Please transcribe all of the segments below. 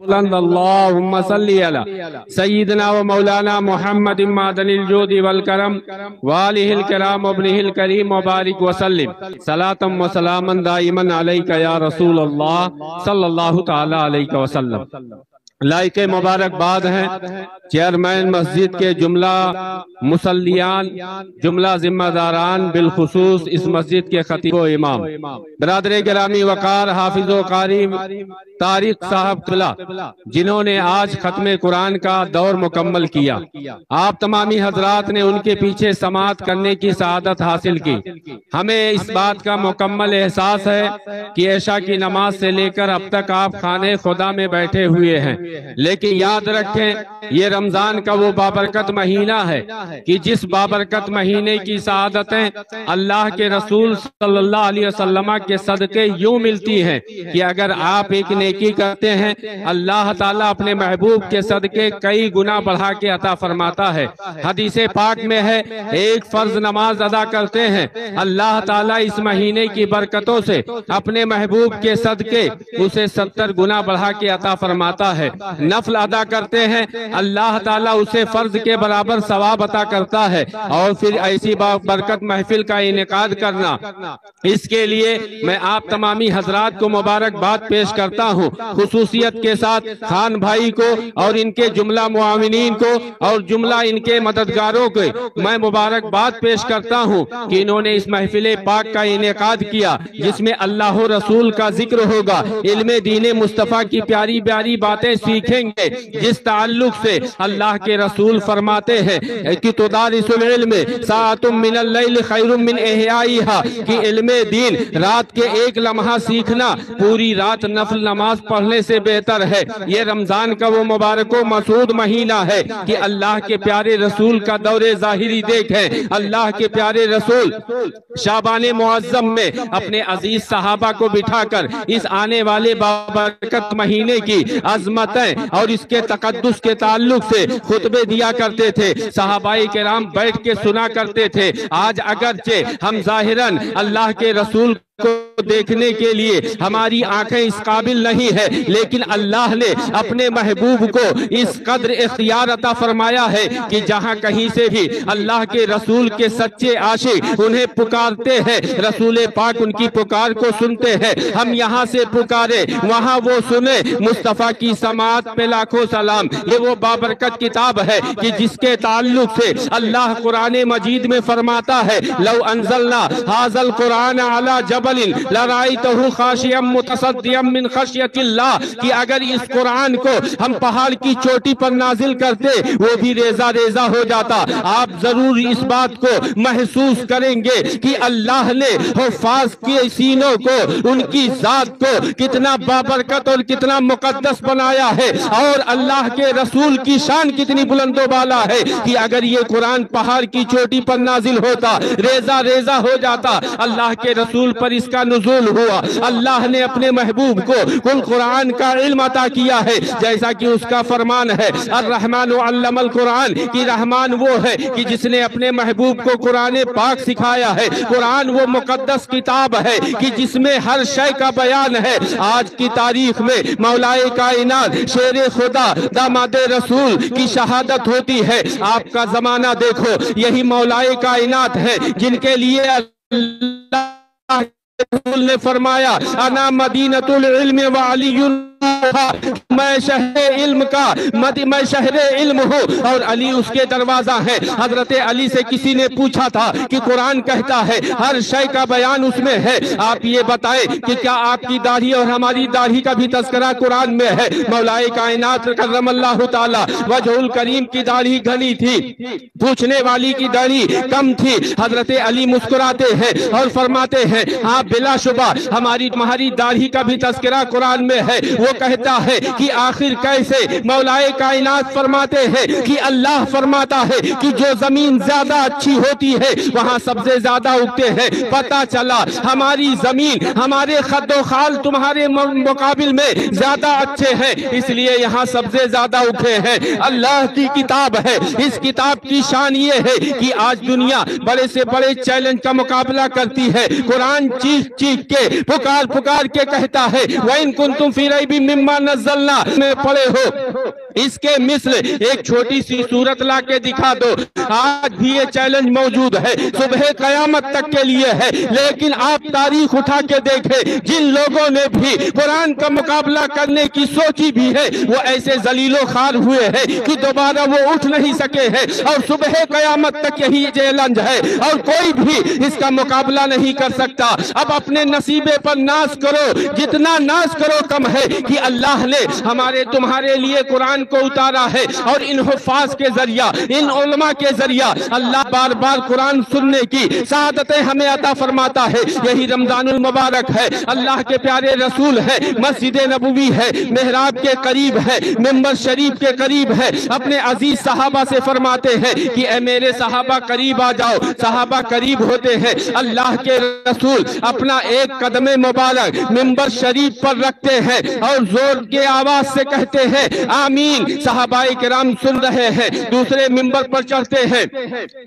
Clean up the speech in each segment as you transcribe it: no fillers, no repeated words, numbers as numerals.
اللهم صل على سيدنا ومولانا محمد معدن الجود والكرم وآله الكرام وابنه الكريم وبارك وسلم صلاة وسلاما دائما عليك يا رسول الله صلى الله تعالى عليك وسلم۔ لائق مبارکباد ہیں چیئرمین مسجد کے جملہ مصلیان، جملہ ذمہ داران، بالخصوص اس مسجد کے خطیب و امام، برادر گرامی وقار حافظ و قاری طارق صاحب قبلہ، جنہوں نے آج ختم قرآن کا دور مکمل کیا۔ آپ تمامی حضرات نے ان کے پیچھے سماعت کرنے کی سعادت حاصل کی۔ ہمیں اس بات کا مکمل احساس ہے کہ عشاء کی نماز سے لے کر اب تک آپ خانے خدا میں بیٹھے ہوئے ہیں، لیکن یاد رکھیں یہ رمضان کا وہ بابرکت مہینہ ہے کہ جس بابرکت مہینے کی سعادتیں اللہ کے رسول صلی اللہ علیہ وسلم کے صدقے یوں ملتی ہیں کہ اگر آپ ایک نیکی کرتے ہیں اللہ تعالیٰ اپنے محبوب کے صدقے کئی گنا بڑھا کے عطا فرماتا ہے۔ حدیث پاک میں ہے ایک فرض نماز ادا کرتے ہیں اللہ تعالیٰ اس مہینے کی برکتوں سے اپنے محبوب کے صدقے اسے 70 گنا بڑھا کے عطا فرماتا ہے۔ نفل ادا کرتے ہیں اللہ تعالیٰ اسے فرض کے برابر ثواب عطا کرتا ہے۔ اور پھر ایسی برکت محفل کا انعقاد کرنا، اس کے لیے میں آپ تمامی حضرات کو مبارکباد پیش کرتا ہوں، خصوصیت کے ساتھ خان بھائی کو اور ان کے جملہ معاونین کو اور جملہ ان کے مددگاروں کو میں مبارکباد پیش کرتا ہوں کہ انہوں نے اس محفل پاک کا انعقاد کیا جس میں اللہ و رسول کا ذکر ہوگا، علم دین مصطفیٰ کی پیاری پیاری باتیں سیکھیں گے جس تعلق سے اللہ کے رسول فرماتے ہیں کہ تدارس العلم ساعۃ من اللیل خیر من احیائہا، کہ علم دین رات کے ایک لمحہ سیکھنا پوری رات نفل نماز پڑھنے سے بہتر ہے۔ یہ رمضان کا وہ مبارک و مسعود مہینہ ہے کہ اللہ کے پیارے رسول کا دور ظاہری دیکھیں۔ اللہ کے پیارے رسول شعبان معظم میں اپنے عزیز صحابہ کو بٹھا کر اس آنے والے بابرکت مہینے کی عظمتیں اور اس کے تقدس کے تعلق سے خطبے دیا کرتے تھے، صحابہ کرام بیٹھ کے سنا کرتے تھے۔ آج اگرچہ ہم ظاہراً اللہ کے رسول کو دیکھنے کے لیے ہماری آنکھیں اس قابل نہیں ہے، لیکن اللہ نے اپنے محبوب کو اس قدر اختیار عطا فرمایا ہے کہ جہاں کہیں سے بھی اللہ کے رسول کے سچے عاشق انہیں پکارتے ہیں رسول پاک ان کی پکار کو سنتے ہیں۔ ہم یہاں سے پکارے وہاں وہ سنے، مصطفیٰ کی سماعت پہ لاکھوں سلام۔ یہ وہ بابرکت کتاب ہے کہ جس کے تعلق سے اللہ قرآن مجید میں فرماتا ہے لو انزلنا ھذا القرآن علی جبل لرائیتہ خاشعا متصدعا من خشیۃ اللہ، کہ اگر اس قرآن کو ہم پہاڑ کی چوٹی پر نازل کرتے وہ بھی ریزہ ریزہ ہو جاتا۔ آپ ضرور اس بات کو محسوس کریں گے کہ اللہ نے حفاظ کے سینوں کو، ان کی ذات کو کتنا بابرکت اور کتنا مقدس بنایا ہے، اور اللہ کے رسول کی شان کتنی بلند و بالا ہے کہ اگر یہ قرآن پہاڑ کی چوٹی پر نازل ہوتا ریزہ ریزہ ہو جاتا۔ اللہ کے رسول پر اس کا نزول ہوا، اللہ نے اپنے محبوب کو کل قرآن کا علم عطا کیا ہے، جیسا کہ اس کا فرمان ہے الرحمن علم القرآن، کہ رحمان وہ ہے کہ جس نے اپنے محبوب کو قرآن پاک سکھایا ہے۔ قرآن وہ مقدس کتاب ہے کہ جس میں ہر شے کا بیان ہے۔ آج کی تاریخ میں مولائے کائنات شیر خدا داماد رسول کی شہادت ہوتی ہے۔ آپ کا زمانہ دیکھو، یہی مولائے کائنات ہے جن کے لیے اللہ رسول نے فرمایا انا مدینۃ العلم وعلی، میں شہر علم کا میں شہر علم ہوں اور علی اس کے دروازہ ہے۔ حضرت علی سے کسی نے پوچھا تھا کہ قرآن کہتا ہے ہر شے کا بیان اس میں ہے، آپ یہ بتائیں کہ کیا آپ کی داڑھی اور ہماری داڑھی کا بھی تذکرہ قرآن میں ہے؟ مولائے کائنات کرم اللہ تعالی وجہ الکریم کی داڑھی گھنی تھی، پوچھنے والی کی داڑھی کم تھی۔ حضرت علی مسکراتے ہیں اور فرماتے ہیں ہاں بلا شبہ ہماری تمہاری داڑھی کا بھی تذکرہ قرآن میں ہے۔ وہ کہتا ہے کہ آخر کیسے؟ مولائے کائنات فرماتے ہیں کہ اللہ فرماتا ہے کہ جو زمین زیادہ اچھی ہوتی ہے وہاں سبزے زیادہ اگتے ہیں۔ پتہ چلا ہماری زمین، ہمارے خد و خال تمہارے مقابل میں زیادہ اچھے ہیں، اس لیے یہاں سبزے زیادہ اگتے ہیں۔ اللہ کی کتاب ہے، اس کتاب کی شان یہ ہے کہ آج دنیا بڑے سے بڑے چیلنج کا مقابلہ کرتی ہے، قرآن چیخ چیخ کے پکار پکار کے کہتا ہے وَإِن كُنتُمْ فِي رَيْبٍ مما نزلنا میں پڑے ہو، اس کے مثل ایک چھوٹی سی صورت لا کے دکھا دو۔ آج بھی یہ چیلنج موجود ہے، صبح قیامت تک کے لیے ہے، لیکن آپ تاریخ اٹھا کے دیکھیں، جن لوگوں نے بھی قرآن کا مقابلہ کرنے کی سوچی بھی ہے وہ ایسے ذلیل و خوار ہوئے ہیں کہ دوبارہ وہ اٹھ نہیں سکے ہیں، اور صبح قیامت تک یہی چیلنج ہے اور کوئی بھی اس کا مقابلہ نہیں کر سکتا۔ اب اپنے نصیبے پر ناز کرو، جتنا ناز کرو کم ہے کہ اللہ نے ہمارے تمہارے لیے قرآن کو اتارا ہے، اور ان حفاظ کے ذریعہ، ان علماء کے ذریعہ اللہ بار بار قرآن سننے کی سعادتیں ہمیں عطا فرماتا ہے۔ یہی رمضان المبارک ہے، اللہ کے پیارے رسول ہے، مسجد نبوی ہے، محراب کے قریب ہے، منبر شریف کے قریب ہے، اپنے عزیز صحابہ سے فرماتے ہیں کہ اے میرے صحابہ قریب آ جاؤ۔ صحابہ قریب ہوتے ہیں، اللہ کے رسول اپنا ایک قدم مبارک منبر شریف پر رکھتے ہیں اور زور کے آواز سے کہتے ہیں آمین۔ صحابہ کرام سن رہے ہیں، دوسرے منبر پر چڑھتے ہیں،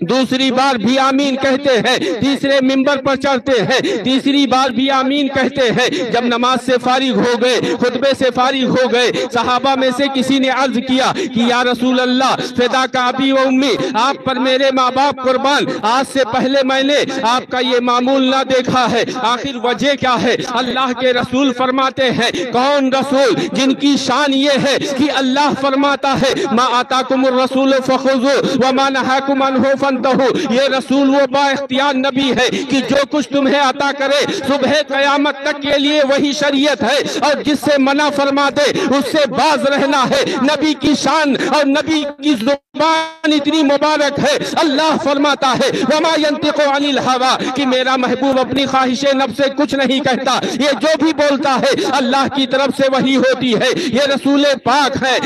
دوسری بار بھی آمین کہتے ہیں، تیسرے منبر پر چڑھتے ہیں، تیسری بار بھی آمین کہتے ہیں۔ جب نماز سے فارغ ہو گئے، خطبے سے فارغ ہو گئے، صحابہ میں سے کسی نے عرض کیا کہ یا رسول اللہ فدا کا ابی و امی، آپ پر میرے ماں باپ قربان، آج سے پہلے میں نے آپ کا یہ معمول نہ دیکھا ہے، آخر وجہ کیا ہے؟ اللہ کے رسول فرماتے ہیں کون رسول؟ جن کی شان یہ ہے کہ اللہ فرماتا ہے ما آتاکم الرسول فخذوہ وما نہاکم عنہ فانتہوا۔ یہ رسول وہ با اختیار نبی ہے کہ جو کچھ تمہیں عطا کرے صبح قیامت تک کے لیے وہی شریعت ہے، اور جس سے منع فرما دے اس سے باز رہنا ہے۔ نبی کی شان اور نبی کی زبان اتنی مبارک ہے، اللہ فرماتا ہے وما ينطق عن الهوى کہ میرا محبوب اپنی خواہش نفس سے کچھ نہیں کہتا، یہ جو بھی بولتا ہے اللہ کی طرف سے وحی ہوتی ہے۔ یہ رسول پاک ہے۔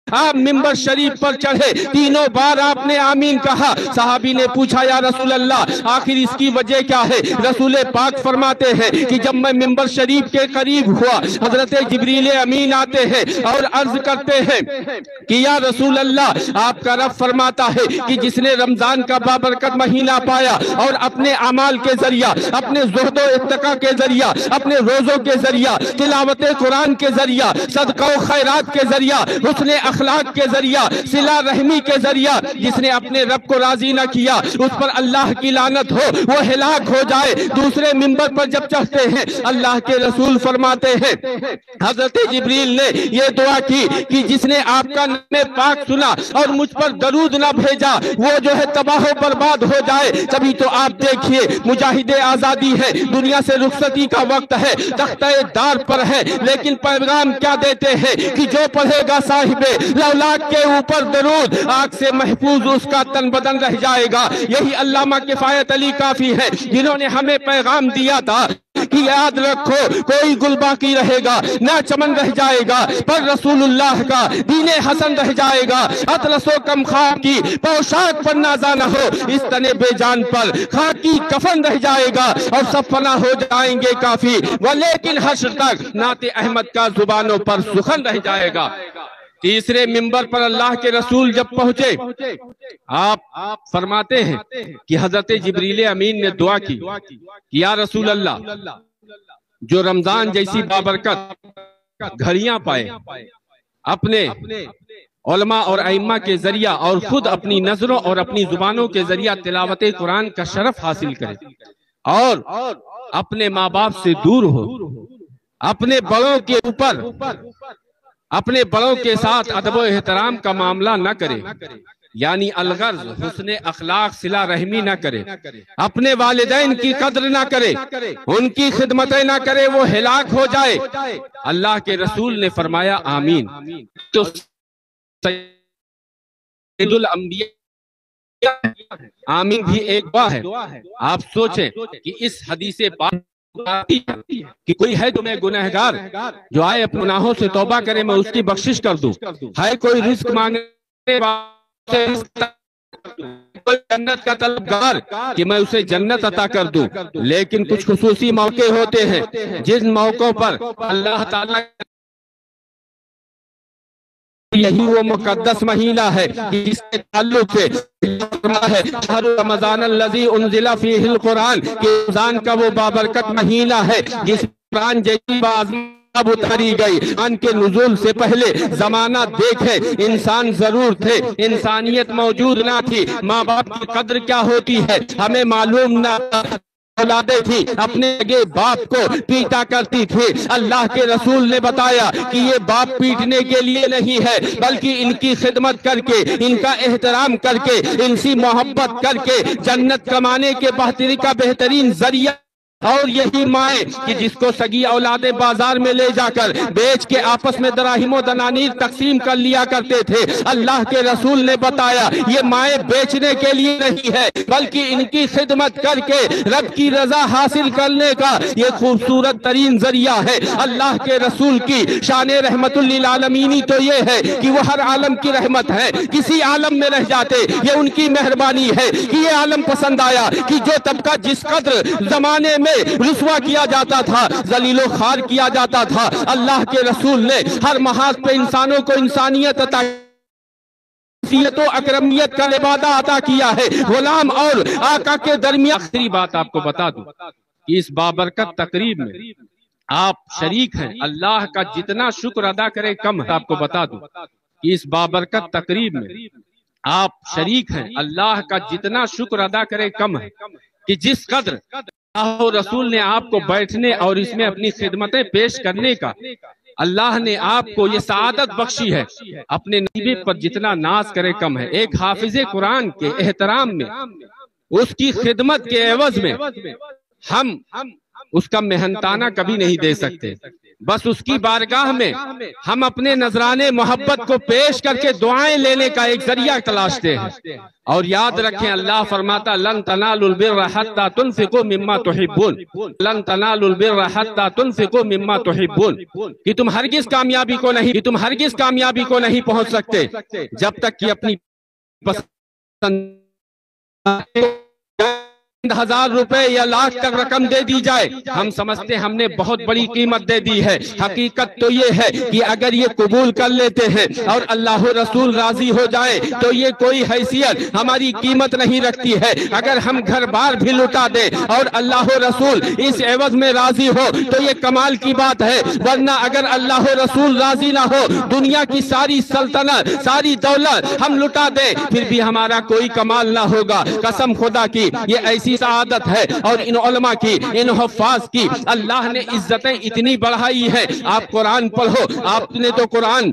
آپ منبر شریف پر چڑھے، تینوں بار آپ نے آمین کہا۔ صحابی نے پوچھا یا رسول اللہ آخر اس کی وجہ کیا ہے؟ رسول پاک فرماتے ہیں کہ جب میں منبر شریف کے قریب ہوا، حضرت جبریل امین آتے ہیں اور عرض کرتے ہیں کہ یا رسول اللہ آپ کا رب فرماتا ہے کہ جس نے رمضان کا بابرکت مہینہ پایا اور اپنے اعمال کے ذریعہ، اپنے زہد و اتقاء کے ذریعہ، اپنے روزوں کے ذریعہ، تلاوت قرآن کے ذریعہ، صدقہ و خیرات کے ذریعہ، حسن اخلاق کے ذریعہ، صلہ رحمی کے ذریعہ، جس نے اپنے رب کو راضی نہ کیا اس پر اللہ کی لعنت ہو، وہ ہلاک ہو جائے۔ دوسرے منبر پر جب چڑھتے ہیں اللہ کے رسول فرماتے ہیں حضرت جبریل نے یہ دعا کی کہ جس نے آپ کا نام پاک سنا اور مجھ پر درود نہ بھیجا وہ جو ہے تباہ و برباد ہو جائے۔ تبھی تو آپ دیکھیے مجاہد آزادی ہے، دنیا سے رخصتی کا وقت ہے، تختہ دار پر ہے، لیکن پیغام کیا دیتے ہیں کہ جو پڑھے گا صاحب لولاک کے اوپر درود آگ سے محفوظ اس کا تن بدن رہ جائے گا۔ یہی علامہ کفایت علی کافی ہے جنہوں نے ہمیں پیغام دیا تھا کہ یاد رکھو کوئی گل باقی رہے گا نہ چمن رہ جائے گا، پر رسول اللہ کا دین حسن رہ جائے گا۔ اطلس و کم خاک کی پوشاک پر نازا نہ ہو، اس تنے بے جان پر خاکی کفن رہ جائے گا اور سب فنا ہو جائیں گے کافی، ولیکن حشر تک نعت احمد کا زبانوں پر سخن رہ جائے گا۔ تیسرے منبر پر اللہ کے رسول جب پہنچے آپ فرماتے ہیں کہ حضرت جبریل امین نے دعا کی کہ یا رسول اللہ جو رمضان جیسی بابرکت گھڑیاں پائے، اپنے علماء اور ائمہ کے ذریعہ اور خود اپنی نظروں اور اپنی زبانوں کے ذریعہ تلاوت قرآن کا شرف حاصل کرے، اور اپنے ماں باپ سے دور ہو، اپنے بڑوں کے اوپر اپنے بڑوں کے ساتھ ادب و احترام کا معاملہ نہ کرے، یعنی الغرض حسن اخلاق صلہ رحمی نہ کرے، اپنے والدین کی قدر نہ کرے، ان کی خدمتیں نہ کرے، وہ ہلاک ہو جائے۔ اللہ کے رسول نے فرمایا آمین۔ تو سید الانبیاء آمین بھی ایک دعا ہے۔ آپ سوچیں کہ اس حدیث پاک کہ کوئی ہے تو میں گنہگار جو آئے اپنے گناہوں سے توبہ کرے میں اس کی بخشش کر دوں، ہے کوئی رزق مانگنے کوئی جنت کا طلبگار کہ میں اسے جنت عطا کر دوں، لیکن کچھ خصوصی موقع ہوتے ہیں جن موقعوں پر اللہ تعالیٰ یہی وہ مقدس مہینہ ہے جس کے تعلق سے ہے شہر رمضان الذی انزل فیہ القرآن کہ رمضان کا وہ بابرکت مہینہ ہے جس قرآن جیسی اب اتاری گئی۔ قرآن کے نزول سے پہلے زمانہ دیکھیں، انسان ضرور تھے، انسانیت موجود نہ تھی، ماں باپ کی قدر کیا ہوتی ہے ہمیں معلوم نہ، اولادیں تھی اپنے باپ کو پیٹا کرتی تھی۔ اللہ کے رسول نے بتایا کہ یہ باپ پیٹنے کے لیے نہیں ہے، بلکہ ان کی خدمت کر کے، ان کا احترام کر کے، ان سے محبت کر کے جنت کمانے کے بہترین ذریعہ۔ اور یہی مائیں کہ جس کو سگی اولادیں بازار میں لے جا کر بیچ کے آپس میں دراہم و دنانیر تقسیم کر لیا کرتے تھے، اللہ کے رسول نے بتایا یہ مائیں بیچنے کے لیے نہیں ہے، بلکہ ان کی خدمت کر کے رب کی رضا حاصل کرنے کا یہ خوبصورت ترین ذریعہ ہے۔ اللہ کے رسول کی شان رحمت للعالمین تو یہ ہے کہ وہ ہر عالم کی رحمت ہے، کسی عالم میں رہ جاتے یہ ان کی مہربانی ہے کہ یہ عالم پسند آیا کہ جو طبقہ جس قدر زمانے میں رسوا کیا جاتا تھا، ذلیل و خوار کیا جاتا تھا، اللہ کے رسول نے ہر محاذ پہ انسانوں کو انسانیت عطا و اکرمیت کا لبادہ عطا کیا ہے۔ غلام اور آقا کے درمیان آخری بات آپ کو بتا دوں کہ اس بابرکت تقریب میں آپ شریک ہیں، اللہ کا جتنا شکر ادا کرے کم ہے۔ آپ کو بتا دوں کہ اس بابرکت تقریب میں آپ شریک ہیں، اللہ کا جتنا شکر ادا کرے کم ہے کہ جس قدر اللہ رسول نے آپ کو بیٹھنے اور اس میں اپنی خدمتیں پیش کرنے کا اللہ نے آپ کو یہ سعادت بخشی ہے، اپنے نبی پر جتنا ناز کرے کم ہے۔ ایک حافظ قرآن کے احترام میں، اس کی خدمت کے عوض میں ہم اس کا محنتانہ کبھی نہیں دے سکتے، بس اس کی بارگاہ میں ہم اپنے نذرانے محبت کو پیش کر کے دعائیں لینے کا ایک ذریعہ تلاشتے ہیں۔ اور یاد رکھیں اللہ فرماتا لن تنالوا البر حتى تنفقوا مما تحبون، لن تنالوا البر حتى تنفقوا مما تحبون، کہ تم ہرگز کامیابی کو نہیں پہنچ سکتے جب تک کہ اپنی پسند 1000 روپے یا لاکھ تک رقم دے دی جائے، ہم سمجھتے ہم نے بہت بڑی قیمت دے دی ہے۔ حقیقت تو یہ ہے کہ اگر یہ قبول کر لیتے ہیں اور اللہ رسول راضی ہو جائے تو یہ کوئی حیثیت ہماری قیمت نہیں رکھتی ہے۔ اگر ہم گھر بار بھی لٹا دیں اور اللہ رسول اس عوض میں راضی ہو تو یہ کمال کی بات ہے، ورنہ اگر اللہ رسول راضی نہ ہو، دنیا کی ساری سلطنت، ساری دولت ہم لٹا دیں، پھر بھی ہمارا کوئی کمال نہ ہوگا۔ قسم خدا کی یہ ایسی سعادت ہے، اور ان علماء کی، ان حفاظ کی اللہ نے عزتیں اتنی بڑھائی ہے۔ آپ قرآن پڑھو، آپ نے تو قرآن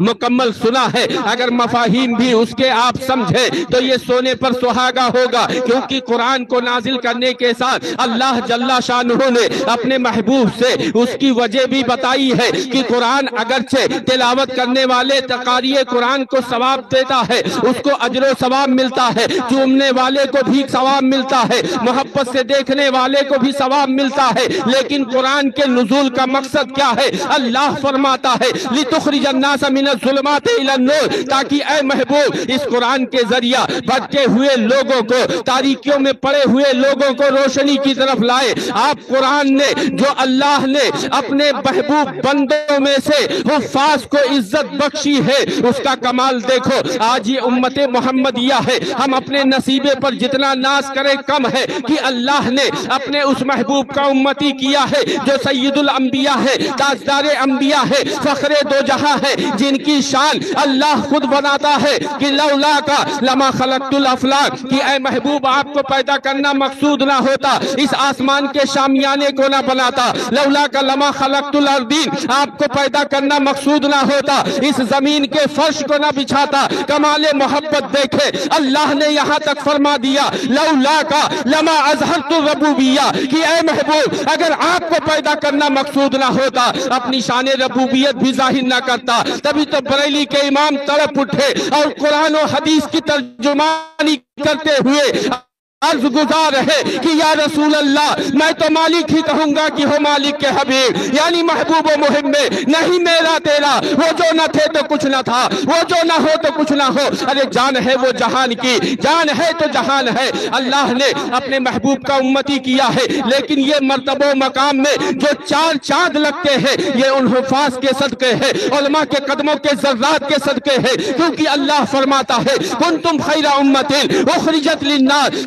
مکمل سنا ہے، اگر مفاہیم بھی اس کے آپ سمجھے تو یہ سونے پر سہاگا ہوگا، کیونکہ قرآن کو نازل کرنے کے ساتھ اللہ جل شانہ نے اپنے محبوب سے اس کی وجہ بھی بتائی ہے کہ قرآن اگرچہ تلاوت کرنے والے قاری قرآن کو ثواب دیتا ہے، اس کو اجر و ثواب ملتا ہے، چومنے والے کو بھی ثواب ملتا ہے، محبت سے دیکھنے والے کو بھی ثواب ملتا ہے، لیکن قرآن کے نزول کا مقصد کیا ہے؟ اللہ فرماتا ہے لِتُخْرِجَ النَّاسَ مِنَ الظُّلُمَاتِ إِلَى النُّورِ، تاکہ اے محبوب اس قرآن کے ذریعہ بھٹکے ہوئے لوگوں کو، تاریکیوں میں پڑے ہوئے لوگوں کو روشنی کی طرف لائے۔ آپ قرآن نے جو اللہ نے اپنے محبوب بندوں میں سے حفاظ کو عزت بخشی ہے، اس کا کمال دیکھو۔ آج یہ امت محمدیہ ہے، ہم اپنے نصیبے پر جتنا ناز کرے کم ہے کہ اللہ نے اپنے اس محبوب کا امتی کیا ہے جو سید الانبیاء ہے، تاجدار انبیاء ہے، فخر دو جہاں ہے، جن کی شان اللہ خود بناتا ہے کہ لولا کا لما خلقت الافلاک، کہ اے محبوب آپ کو پیدا کرنا مقصود نہ ہوتا اس آسمان کے شامیانے کو نہ بناتا، لولا کا لما خلقت الارضین، آپ کو پیدا کرنا مقصود نہ ہوتا اس زمین کے فرش کو نہ بچھاتا۔ کمال محبت دیکھے اللہ نے یہاں تک فرما دیا لولا کا لما اظہرت الربوبیہ، کہ اے محبوب اگر آپ کو پیدا کرنا مقصود نہ ہوتا اپنی شان ربوبیت بھی ظاہر نہ کرتا۔ تبھی تو بریلی کے امام تڑپ اٹھے اور قرآن و حدیث کی ترجمانی کرتے ہوئے عرض گزار ہے کہ یا رسول اللہ میں تو مالک ہی کہوں گا کہ ہو مالک کے حبیب، یعنی محبوب و محب میں نہیں میرا تیرا، وہ جو نہ تھے تو کچھ نہ تھا، وہ جو نہ ہو تو کچھ نہ ہو، ارے جان ہے وہ جہان کی، جان ہے تو جہان ہے۔ اللہ نے اپنے محبوب کا امتی کیا ہے، لیکن یہ مرتبہ و مقام میں جو 4 چاند لگتے ہیں یہ ان حفاظ کے صدقے ہے، علماء کے قدموں کے ذرات کے صدقے ہے، کیونکہ اللہ فرماتا ہے کنتم خیر امت اخرجت للناس